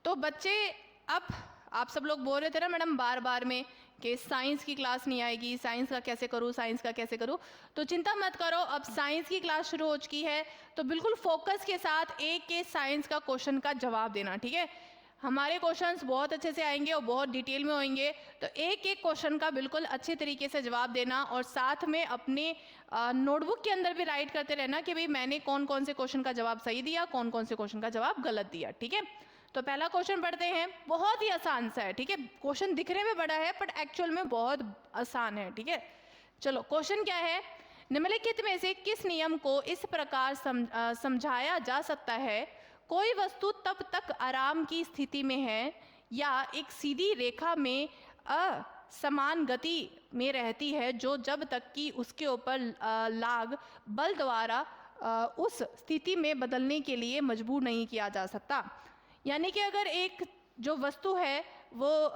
तो बच्चे, अब आप सब लोग बोल रहे थे ना मैडम बार बार में कि साइंस की क्लास नहीं आएगी, साइंस का कैसे करूँ, साइंस का कैसे करूँ। तो चिंता मत करो, अब साइंस की क्लास शुरू हो चुकी है, तो बिल्कुल फोकस के साथ एक एक साइंस का क्वेश्चन का जवाब देना, ठीक है। हमारे क्वेश्चंस बहुत अच्छे से आएंगे और बहुत डिटेल में होंगे, तो एक एक क्वेश्चन का बिल्कुल अच्छे तरीके से जवाब देना और साथ में अपने नोटबुक के अंदर भी राइट करते रहना कि भाई मैंने कौन कौन से क्वेश्चन का जवाब सही दिया, कौन कौन से क्वेश्चन का जवाब गलत दिया, ठीक है। तो पहला क्वेश्चन पढ़ते हैं, बहुत ही आसान सा है, ठीक है। क्वेश्चन दिखने में बड़ा है बट एक्चुअल में बहुत आसान है, ठीक है। चलो क्वेश्चन क्या है, निम्नलिखित में से किस नियम को इस प्रकार समझाया जा सकता है, कोई वस्तु तब तक आराम की स्थिति में है या एक सीधी रेखा में असमान गति में रहती है जो जब तक कि उसके ऊपर लाग बल द्वारा उस स्थिति में बदलने के लिए मजबूर नहीं किया जा सकता। यानी कि अगर एक जो वस्तु है वो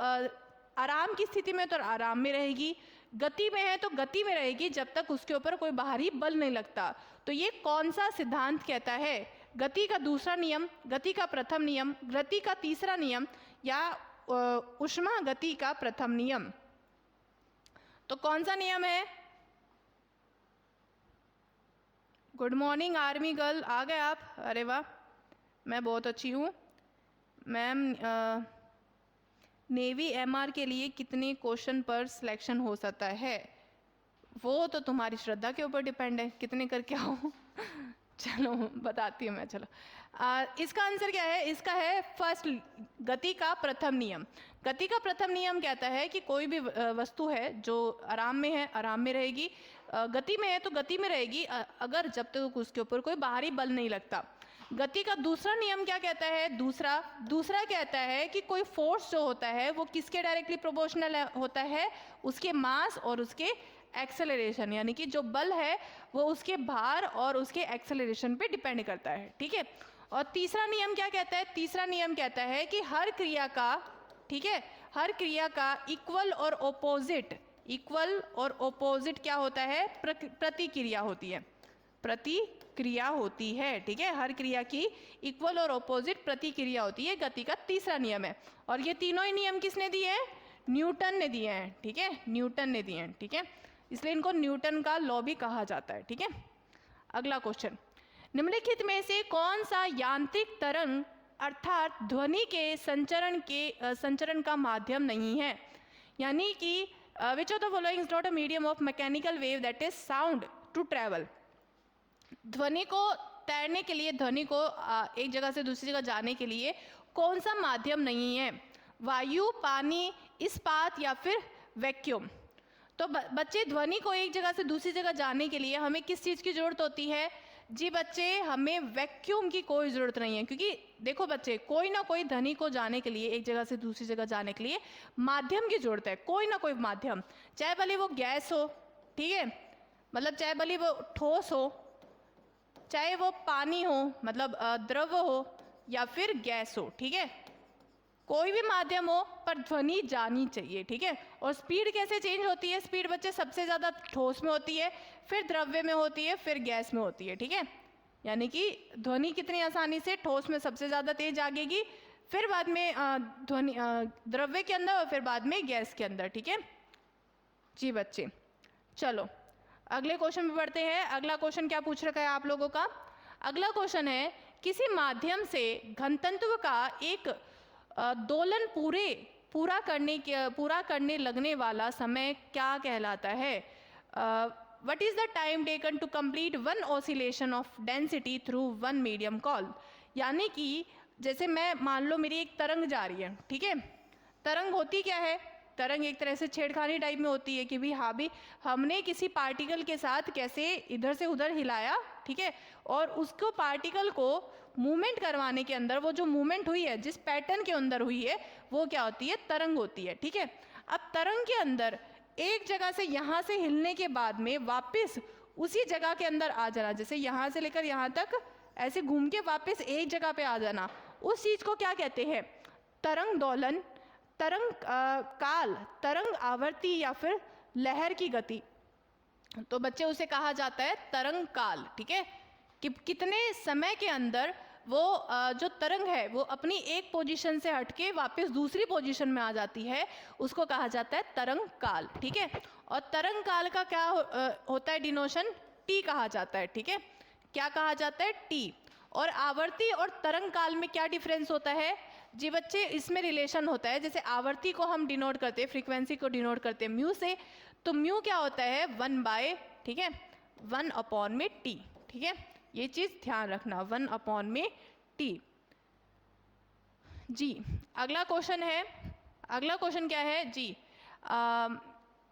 आराम की स्थिति में तो आराम में रहेगी, गति में है तो गति में रहेगी जब तक उसके ऊपर कोई बाहरी बल नहीं लगता। तो ये कौन सा सिद्धांत कहता है, गति का दूसरा नियम, गति का प्रथम नियम, गति का तीसरा नियम या ऊष्मा गति का प्रथम नियम? तो कौन सा नियम है? गुड मॉर्निंग आर्मी गर्ल, आ गए आप? अरे वाह, मैं बहुत अच्छी हूँ। मैम नेवी एमआर के लिए कितने क्वेश्चन पर सिलेक्शन हो सकता है? वो तो तुम्हारी श्रद्धा के ऊपर डिपेंड है, कितने करके आओ। चलो बताती हूँ मैं। चलो इसका आंसर क्या है? इसका है फर्स्ट, गति का प्रथम नियम। गति का प्रथम नियम कहता है कि कोई भी वस्तु है जो आराम में है आराम में रहेगी, गति में है तो गति में रहेगी अगर जब तक उसके ऊपर कोई बाहरी बल नहीं लगता। गति का दूसरा नियम क्या कहता है? दूसरा कहता है कि कोई फोर्स जो होता है वो किसके डायरेक्टली प्रोपोर्शनल होता है? उसके मास और उसके एक्सेलरेशन, यानी कि जो बल है वो उसके भार और उसके एक्सेलरेशन पे डिपेंड करता है, ठीक है। और तीसरा नियम क्या कहता है? तीसरा नियम कहता है कि हर क्रिया का, ठीक है, हर क्रिया का इक्वल और ओपोजिट क्या होता है? प्रतिक्रिया होती है, प्रतिक्रिया होती है, ठीक है। हर क्रिया की इक्वल और ऑपोजिट प्रतिक्रिया होती है, गति का तीसरा नियम है। और ये तीनों ही नियम किसने दिए हैं? न्यूटन ने दिए हैं, ठीक है, न्यूटन ने दिए हैं, ठीक है। इसलिए इनको न्यूटन का लॉ भी कहा जाता है, ठीक है। अगला क्वेश्चन, निम्नलिखित में से कौन सा यांत्रिक तरंग अर्थात ध्वनि के संचरण का माध्यम नहीं है? यानी कि which of the following is not a medium of mechanical wave that is sound to travel? ध्वनि को तैरने के लिए, ध्वनि को एक जगह से दूसरी जगह जाने के लिए कौन सा माध्यम नहीं है? वायु, पानी, इस्पात या फिर वैक्यूम? तो बच्चे, ध्वनि को एक जगह से दूसरी जगह जाने के लिए हमें किस चीज़ की ज़रूरत होती है? जी बच्चे, हमें वैक्यूम की कोई ज़रूरत नहीं है, क्योंकि देखो बच्चे, कोई ना कोई ध्वनि को जाने के लिए, एक जगह से दूसरी जगह जाने के लिए माध्यम की ज़रूरत है, कोई ना कोई माध्यम, चाहे भले वो गैस हो, ठीक है, मतलब चाहे भले वो ठोस हो, चाहे वो पानी हो, मतलब द्रव हो, या फिर गैस हो, ठीक है, कोई भी माध्यम हो पर ध्वनि जानी चाहिए, ठीक है। और स्पीड कैसे चेंज होती है? स्पीड बच्चे सबसे ज़्यादा ठोस में होती है, फिर द्रव्य में होती है, फिर गैस में होती है, ठीक है। यानी कि ध्वनि कितनी आसानी से ठोस में सबसे ज़्यादा तेज आगेगी, फिर बाद में ध्वनि द्रव्य के अंदर और फिर बाद में गैस के अंदर, ठीक है जी बच्चे। चलो अगले क्वेश्चन पे बढ़ते हैं। अगला क्वेश्चन क्या पूछ रखा है आप लोगों का? अगला क्वेश्चन है, किसी माध्यम से घनत्व का एक दोलन पूरा करने लगने वाला समय क्या कहलाता है? What is the time taken to complete one oscillation of density through one medium call? यानी कि जैसे मैं मान लो मेरी एक तरंग जा रही है, ठीक है, तरंग होती क्या है? तरंग एक तरह से छेड़खानी टाइप में होती है कि भी हाँ भी हमने किसी पार्टिकल के साथ कैसे इधर से उधर हिलाया, ठीक है, और उसको पार्टिकल को मूवमेंट करवाने के अंदर वो जो मूवमेंट हुई है, जिस पैटर्न के अंदर हुई है, वो क्या होती है? तरंग होती है, ठीक है। अब तरंग के अंदर एक जगह से यहाँ से हिलने के बाद में वापस उसी जगह के अंदर आ जाना, जैसे यहाँ से लेकर यहाँ तक ऐसे घूम के वापस एक जगह पे आ जाना, उस चीज़ को क्या कहते हैं? तरंग दोलन, तरंग काल, तरंग आवर्ती या फिर लहर की गति। तो बच्चे उसे कहा जाता है तरंग काल, ठीक है, कि कितने समय के अंदर वो जो तरंग है वो अपनी एक पोजीशन से हटके वापस दूसरी पोजीशन में आ जाती है, उसको कहा जाता है तरंग काल, ठीक है। और तरंग काल का क्या होता है डिनोशन, टी कहा जाता है, ठीक है। क्या कहा जाता है, टी। और आवर्ती और तरंग काल में क्या डिफरेंस होता है जी बच्चे, इसमें रिलेशन होता है। जैसे आवर्ती को हम डिनोट करते हैं, फ्रीक्वेंसी को डिनोट करते हैं म्यू से, तो म्यू क्या होता है 1/, ठीक है, 1/में टी, ठीक है। ये चीज ध्यान रखना, 1/में टी। जी अगला क्वेश्चन है, अगला क्वेश्चन क्या है जी,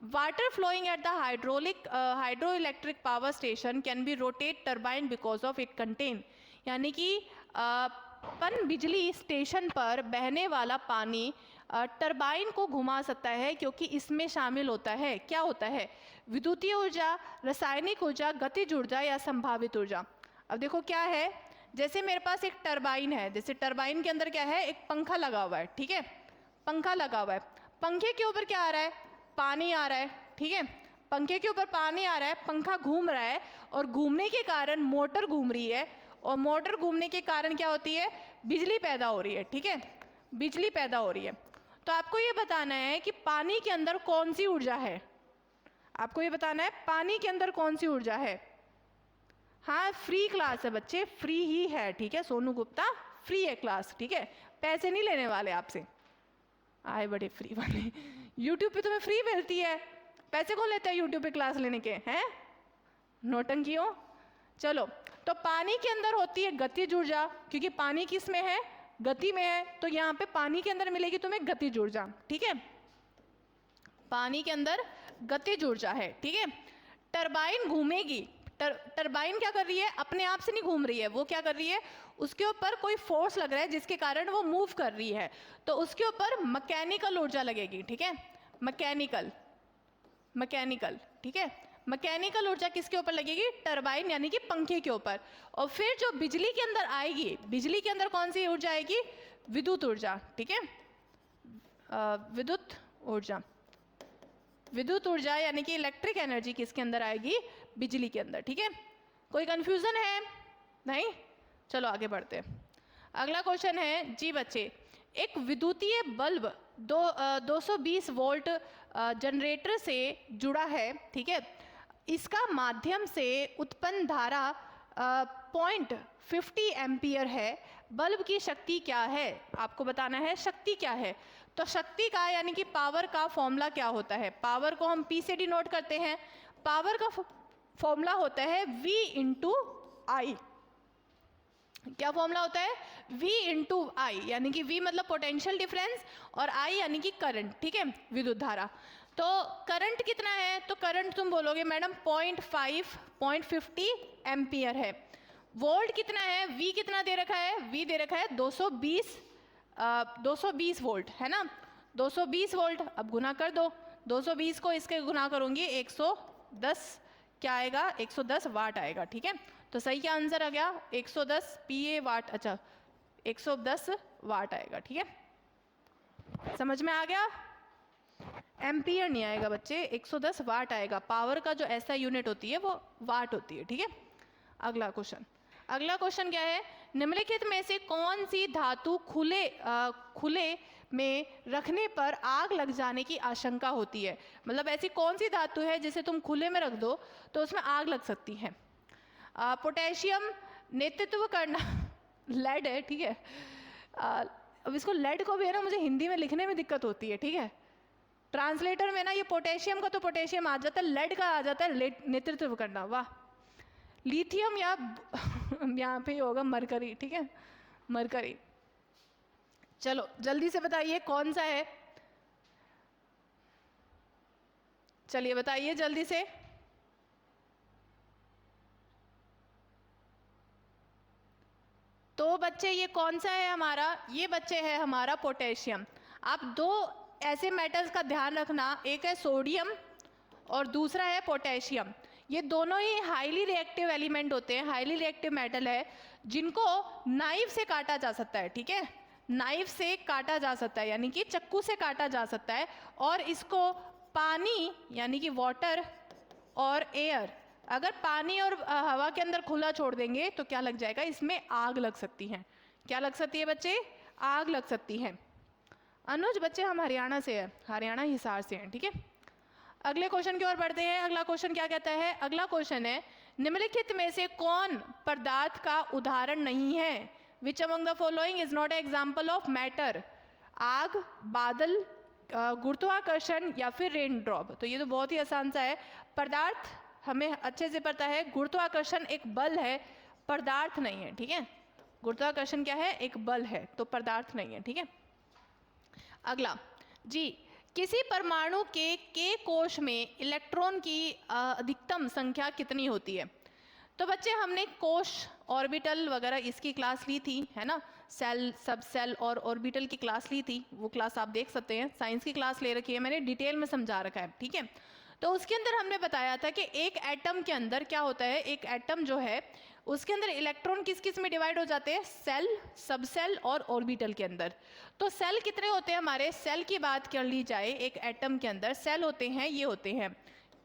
water flowing at the hydro electric power station can be rotate turbine because of it content, यानी कि पन बिजली स्टेशन पर बहने वाला पानी टरबाइन को घुमा सकता है क्योंकि इसमें शामिल होता है, क्या होता है, विद्युतीय ऊर्जा, रासायनिक ऊर्जा, गतिज ऊर्जा या संभावित ऊर्जा। अब देखो क्या है, जैसे मेरे पास एक टरबाइन है, जैसे टरबाइन के अंदर क्या है, एक पंखा लगा हुआ है, ठीक है, पंखा लगा हुआ है, पंखे के ऊपर क्या आ रहा है, पानी आ रहा है, ठीक है, पंखे के ऊपर पानी आ रहा है, पंखा घूम रहा है और घूमने के कारण मोटर घूम रही है, और मोटर घूमने के कारण क्या होती है, बिजली पैदा हो रही है, ठीक है, बिजली पैदा हो रही है। तो आपको ये बताना है कि पानी के अंदर कौन सी ऊर्जा है, आपको ये बताना है पानी के अंदर कौन सी ऊर्जा है। हाँ फ्री क्लास है बच्चे, फ्री ही है, ठीक है, सोनू गुप्ता फ्री है क्लास, ठीक है, पैसे नहीं लेने वाले आपसे, आए बड़े फ्री वाले। यूट्यूब पे तुम्हें फ्री मिलती है, पैसे कौन लेता है यूट्यूब पे क्लास लेने के, हैं नौटंकियों। चलो, तो पानी के अंदर होती है गतिज ऊर्जा, क्योंकि पानी किस में है, गति में है, तो यहाँ पे पानी के अंदर मिलेगी तुम्हें गतिज ऊर्जा, ठीक है, पानी के अंदर गतिज ऊर्जा है, ठीक है। टरबाइन घूमेगी, टरबाइन क्या कर रही है, अपने आप से नहीं घूम रही है, वो क्या कर रही है, उसके ऊपर कोई फोर्स लग रहा है जिसके कारण वो मूव कर रही है, तो उसके ऊपर मैकेनिकल ऊर्जा लगेगी, ठीक है, मैकेनिकल, ठीक है, मैकेनिकल ऊर्जा किसके ऊपर लगेगी, टरबाइन यानी कि पंखे के ऊपर। और फिर जो बिजली के अंदर आएगी, बिजली के अंदर कौन सी ऊर्जा आएगी, विद्युत ऊर्जा, ठीक है, विद्युत ऊर्जा, विद्युत ऊर्जा यानी कि इलेक्ट्रिक एनर्जी किसके अंदर आएगी, बिजली के अंदर, ठीक है। कोई कंफ्यूजन है, नहीं, चलो आगे बढ़ते हैं। अगला क्वेश्चन है जी बच्चे, एक विद्युतीय बल्ब 220 वोल्ट जनरेटर से जुड़ा है, ठीक है, इसका माध्यम से उत्पन्न धारा 0.50 एम्पियर है, बल्ब की शक्ति क्या है, आपको बताना है शक्ति क्या है। तो शक्ति का यानी कि पावर का फॉर्मूला क्या होता है, पावर को हम P से डिनोट करते हैं, पावर का फॉर्मूला होता है V इंटू आई, क्या फॉर्मूला होता है, V इंटू आई, यानी कि V मतलब पोटेंशियल डिफरेंस और I यानी कि करंट, ठीक है, विद्युत धारा। तो करंट कितना है, तो करंट तुम बोलोगे मैडम 0.50 एम्पियर है। वोल्ट कितना है, V कितना दे रखा है, V दे रखा है 220 वोल्ट, है ना, 220 वोल्ट। अब गुना कर दो, 220 को इसके गुना करूंगी 110, क्या आएगा, 110 वाट आएगा, ठीक है। तो सही क्या आंसर आ गया, 110 PA वाट, अच्छा 110 वाट आएगा, ठीक है, समझ में आ गया। एम्पियर नहीं आएगा बच्चे, 110 वाट आएगा, पावर का जो ऐसा यूनिट होती है वो वाट होती है, ठीक है। अगला क्वेश्चन, अगला क्वेश्चन क्या है, निम्नलिखित में से कौन सी धातु खुले में रखने पर आग लग जाने की आशंका होती है, मतलब ऐसी कौन सी धातु है जिसे तुम खुले में रख दो तो उसमें आग लग सकती है। पोटेशियम, नेतृत्व करना, लेड है, ठीक है, अब इसको लेड को भी है ना मुझे हिंदी में लिखने में दिक्कत होती है, ठीक है, ट्रांसलेटर में ना ये पोटेशियम का तो पोटेशियम आ जाता है, लेड का आ जाता है नेतृत्व करना, वाह। लिथियम या यहाँ पे होगा मरकरी, ठीक है, मरकरी। चलो जल्दी से बताइए कौन सा है, चलिए बताइए जल्दी से। तो बच्चे ये कौन सा है हमारा, ये बच्चे है हमारा पोटेशियम। आप दो ऐसे मेटल्स का ध्यान रखना, एक है सोडियम और दूसरा है पोटेशियम, ये दोनों ही हाईली रिएक्टिव एलिमेंट होते हैं, हाईली रिएक्टिव मेटल है जिनको नाइफ से काटा जा सकता है, ठीक है, नाइफ से काटा जा सकता है यानी कि चाकू से काटा जा सकता है, और इसको पानी यानी कि वाटर और एयर अगर पानी और हवा के अंदर खुला छोड़ देंगे तो क्या लग जाएगा, इसमें आग लग सकती है। क्या लग सकती है बच्चे, आग लग सकती है। अनुज बच्चे हम हरियाणा से है, हरियाणा हिसार से हैं, ठीक है। अगले क्वेश्चन की ओर बढ़ते हैं। अगला क्वेश्चन क्या कहता है, अगला क्वेश्चन है निम्नलिखित में से कौन पदार्थ का उदाहरण नहीं है, which among the following is not a example of matter, आग, बादल, गुरुत्वाकर्षण या फिर रेन ड्रॉप। तो ये तो बहुत ही आसान सा है, पदार्थ हमें अच्छे से पता है, गुरुत्वाकर्षण एक बल है, पदार्थ नहीं है, ठीक है। गुरुत्वाकर्षण क्या है, एक बल है, तो पदार्थ नहीं है, ठीक है। अगला जी, किसी परमाणु के कोश में इलेक्ट्रॉन की अधिकतम संख्या कितनी होती है। तो बच्चे हमने कोश, ऑर्बिटल वगैरह इसकी क्लास ली थी, है ना, सेल, सब सेल और ऑर्बिटल की क्लास ली थी, वो क्लास आप देख सकते हैं, साइंस की क्लास ले रखी है मैंने, डिटेल में समझा रखा है, ठीक है। तो उसके अंदर हमने बताया था कि एक एटम के अंदर क्या होता है, एक एटम जो है उसके अंदर इलेक्ट्रॉन किस किस में डिवाइड हो जाते हैं, सेल, सब सेल और ऑर्बिटल के अंदर। तो सेल कितने होते हैं हमारे, सेल की बात कर ली जाए, एक एटम के अंदर सेल होते हैं, ये होते हैं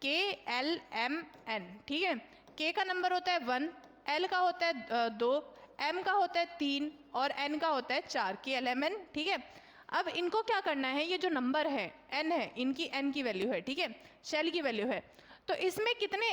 KLMN, ठीक है। K का नंबर होता है 1, L का होता है 2, M का होता है 3 और N का होता है 4, KLMN, ठीक है। अब इनको क्या करना है, ये जो नंबर है N है, इनकी N की वैल्यू है, ठीक है, सेल की वैल्यू है। तो इसमें कितने,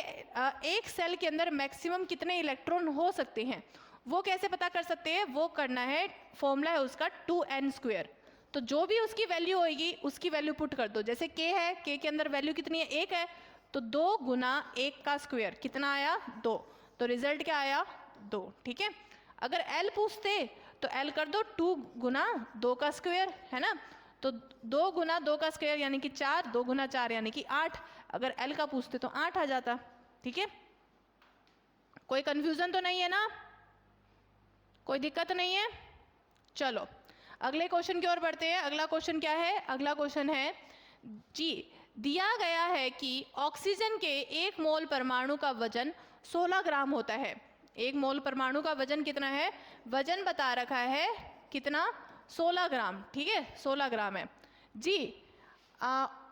एक सेल के अंदर मैक्सिमम कितने इलेक्ट्रॉन हो सकते हैं, वो कैसे पता कर सकते हैं, वो करना है, फॉर्मूला है उसका 2n²। तो जो भी उसकी वैल्यू होगी उसकी वैल्यू पुट कर दो। जैसे K है, K के अंदर वैल्यू कितनी है, 1 है, तो 2 गुना 1 का स्क्वायर कितना आया, 2, तो रिजल्ट क्या आया, 2, ठीक है। अगर L पूछते तो L कर दो 2 गुना 2 का स्क्वायर, है ना, तो 2 गुना 2 का स्क्वायर यानी कि 4, 2 गुना 4 यानी कि 8, अगर L का पूछते तो 8 आ जाता, ठीक है। कोई कंफ्यूजन तो नहीं है ना, कोई दिक्कत नहीं है। चलो अगले क्वेश्चन की ओर बढ़ते हैं। अगला क्वेश्चन क्या है, अगला क्वेश्चन है जी, दिया गया है कि ऑक्सीजन के 1 मोल परमाणु का वजन 16 ग्राम होता है। 1 मोल परमाणु का वजन कितना है, वजन बता रखा है कितना, 16 ग्राम, ठीक है, 16 ग्राम है जी।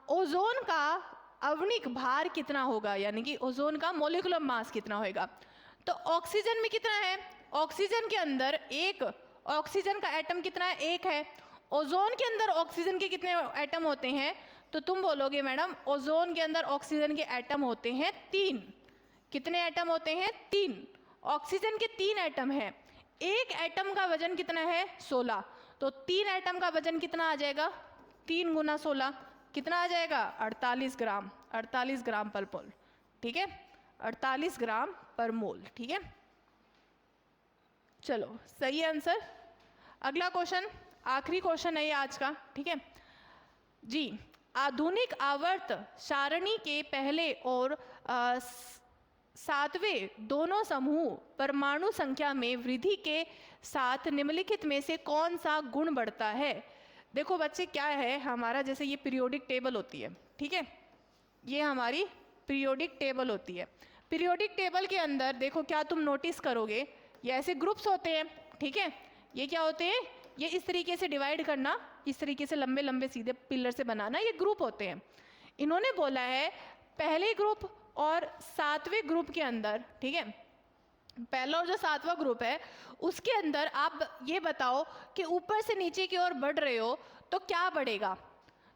ओजोन का आवणिक भार कितना होगा, यानी कि ओजोन का मोलिकुलर मास कितना होगा। तो ऑक्सीजन में कितना है, ऑक्सीजन के अंदर एक, ऑक्सीजन का एटम कितना है, 1 है। ओजोन के अंदर ऑक्सीजन के कितने एटम होते हैं, तो तुम बोलोगे मैडम ओजोन के अंदर ऑक्सीजन के एटम होते हैं 3। कितने एटम होते हैं, 3। ऑक्सीजन के 3 एटम हैं, एक एटम का वजन कितना है, 16, तो 3 एटम का वजन कितना आ जाएगा, 3 गुना 16 कितना आ जाएगा, 48 ग्राम, 48 ग्राम पर मोल, ठीक है, 48 ग्राम पर मोल, ठीक है। चलो सही है आंसर। अगला क्वेश्चन, आखिरी क्वेश्चन है ये आज का, ठीक है जी। आधुनिक आवर्त सारणी के पहले और 7वें दोनों समूह परमाणु संख्या में वृद्धि के साथ निम्नलिखित में से कौन सा गुण बढ़ता है। देखो बच्चे क्या है हमारा, जैसे ये पीरियोडिक टेबल होती है, ठीक है, ये हमारी पीरियोडिक टेबल होती है। पीरियोडिक टेबल के अंदर देखो क्या तुम नोटिस करोगे, ये ऐसे ग्रुप्स होते हैं, ठीक है, ये क्या होते हैं, ये इस तरीके से डिवाइड करना, इस तरीके से लंबे लंबे सीधे पिलर से बनाना, ये ग्रुप होते हैं। इन्होंने बोला है पहले ग्रुप और 7वें ग्रुप के अंदर, ठीक है, पहला और जो 7वां ग्रुप है उसके अंदर आप ये बताओ कि ऊपर से नीचे की ओर बढ़ रहे हो तो क्या बढ़ेगा।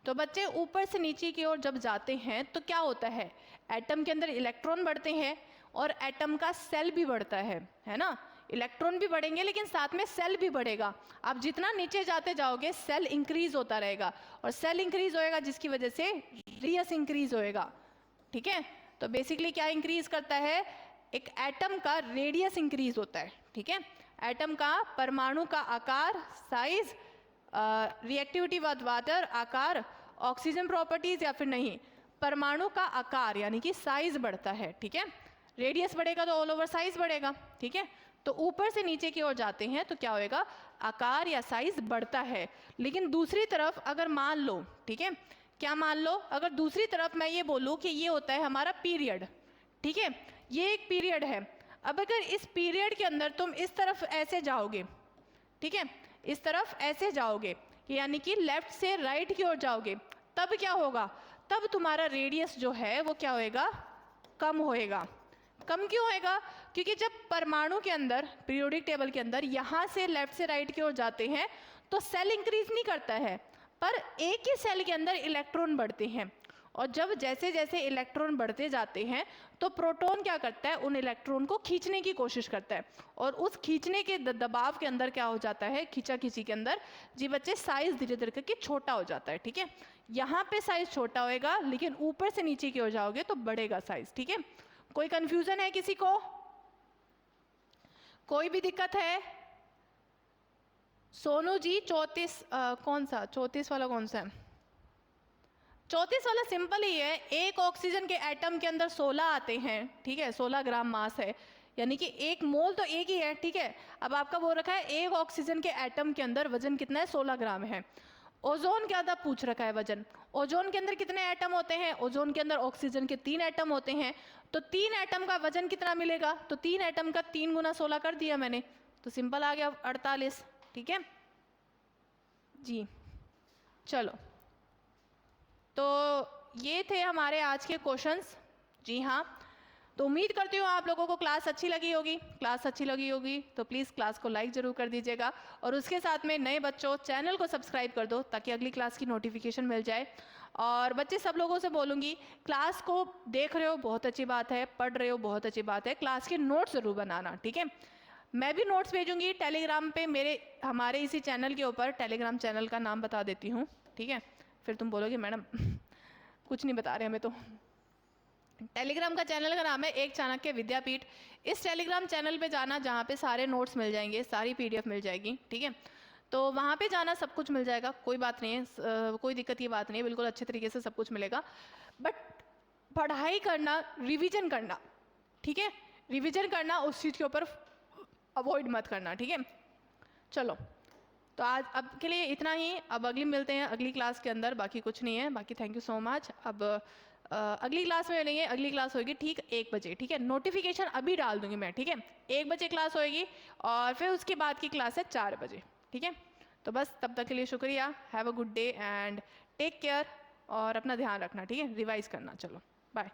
तो बच्चे ऊपर से नीचे की ओर जब जाते हैं तो क्या होता है, एटम के अंदर इलेक्ट्रॉन बढ़ते हैं और एटम का सेल भी बढ़ता है ना, इलेक्ट्रॉन भी बढ़ेंगे लेकिन साथ में सेल भी बढ़ेगा। आप जितना नीचे जाते जाओगे सेल इंक्रीज होता रहेगा और सेल इंक्रीज होएगा जिसकी वजह से रेडियस इंक्रीज होएगा, ठीक है। तो बेसिकली क्या इंक्रीज करता है, एक एटम का रेडियस इंक्रीज होता है, ठीक है, एटम का परमाणु का आकार, साइज, रिएक्टिविटी विद वाटर, आकार, ऑक्सीजन प्रॉपर्टीज या फिर नहीं, परमाणु का आकार यानी कि साइज बढ़ता है, ठीक है। रेडियस बढ़ेगा तो ऑल ओवर साइज बढ़ेगा, ठीक है। तो ऊपर से नीचे की ओर जाते हैं तो क्या होएगा, आकार या साइज बढ़ता है। लेकिन दूसरी तरफ अगर मान लो, ठीक है, क्या मान लो, अगर दूसरी तरफ मैं ये बोलूँ कि ये होता है हमारा पीरियड, ठीक है, ये एक पीरियड है। अब अगर इस पीरियड के अंदर तुम इस तरफ ऐसे जाओगे, ठीक है, इस तरफ ऐसे जाओगे, यानी कि लेफ्ट से राइट की ओर जाओगे, तब क्या होगा, तब तुम्हारा रेडियस जो है वो क्या होएगा, कम होएगा। कम क्यों होएगा? क्योंकि जब परमाणु के अंदर पीरियोडिक टेबल के अंदर यहाँ से लेफ्ट से राइट की ओर जाते हैं तो सेल इंक्रीज नहीं करता है, पर एक ही सेल के अंदर इलेक्ट्रॉन बढ़ते हैं, और जब जैसे जैसे इलेक्ट्रॉन बढ़ते जाते हैं तो प्रोटॉन क्या करता है, उन इलेक्ट्रॉन को खींचने की कोशिश करता है, और उस खींचने के दबाव के अंदर क्या हो जाता है, खींचाखींची के अंदर जी बच्चे साइज धीरे धीरे करके छोटा हो जाता है। ठीक है, यहाँ पे साइज छोटा होएगा, लेकिन ऊपर से नीचे की ओर जाओगे तो बढ़ेगा साइज। ठीक है, कोई कंफ्यूजन है किसी को? कोई भी दिक्कत है? सोनू जी 34 कौन सा 34 वाला कौन सा है? 34 वाला सिंपल ही है, एक ऑक्सीजन के एटम के अंदर 16 आते हैं। ठीक है, 16 ग्राम मास है, यानी कि एक मोल तो एक ही है। ठीक है, अब आपका बोल रखा है एक ऑक्सीजन के एटम के अंदर वजन कितना है, 16 ग्राम है। ओजोन क्या था पूछ रखा है वजन। ओजोन के अंदर कितने एटम होते हैं? ओजोन के अंदर ऑक्सीजन के 3 एटम होते हैं, तो 3 एटम का वजन कितना मिलेगा? तो 3 एटम का 3 गुना 16 कर दिया मैंने, तो सिंपल आ गया 48। ठीक है जी, चलो तो ये थे हमारे आज के क्वेश्चंस। जी हाँ, तो उम्मीद करती हूँ आप लोगों को क्लास अच्छी लगी होगी। क्लास अच्छी लगी होगी तो प्लीज़ क्लास को लाइक ज़रूर कर दीजिएगा, और उसके साथ में नए बच्चों चैनल को सब्सक्राइब कर दो ताकि अगली क्लास की नोटिफिकेशन मिल जाए। और बच्चे सब लोगों से बोलूँगी, क्लास को देख रहे हो बहुत अच्छी बात है, पढ़ रहे हो बहुत अच्छी बात है, क्लास के नोट्स ज़रूर बनाना। ठीक है, मैं भी नोट्स भेजूँगी टेलीग्राम पे, हमारे इसी चैनल के ऊपर। टेलीग्राम चैनल का नाम बता देती हूँ, ठीक है, फिर तुम बोलोगे मैडम कुछ नहीं बता रहे हमें। तो टेलीग्राम का चैनल का नाम है एक चाणक्य विद्यापीठ। इस टेलीग्राम चैनल पे जाना जहाँ पे सारे नोट्स मिल जाएंगे, सारी PDF मिल जाएगी। ठीक है, तो वहाँ पे जाना, सब कुछ मिल जाएगा, कोई बात नहीं है, कोई दिक्कत की बात नहीं है, बिल्कुल अच्छे तरीके से सब कुछ मिलेगा। बट पढ़ाई करना, रिविजन करना, ठीक है, रिविजन करना, उस चीज़ के ऊपर अवॉइड मत करना। ठीक है, चलो तो आज अब के लिए इतना ही। अब अगली मिलते हैं अगली क्लास के अंदर, बाकी कुछ नहीं है। बाकी थैंक यू सो मच। अब अगली क्लास में मिलेंगे, अगली क्लास होगी ठीक 1 बजे। ठीक है, नोटिफिकेशन अभी डाल दूंगी मैं। ठीक है, 1 बजे क्लास होएगी, और फिर उसके बाद की क्लास है 4 बजे। ठीक है, तो बस तब तक के लिए शुक्रिया। Have a good day and take care, और अपना ध्यान रखना। ठीक है, रिवाइज करना। चलो बाय।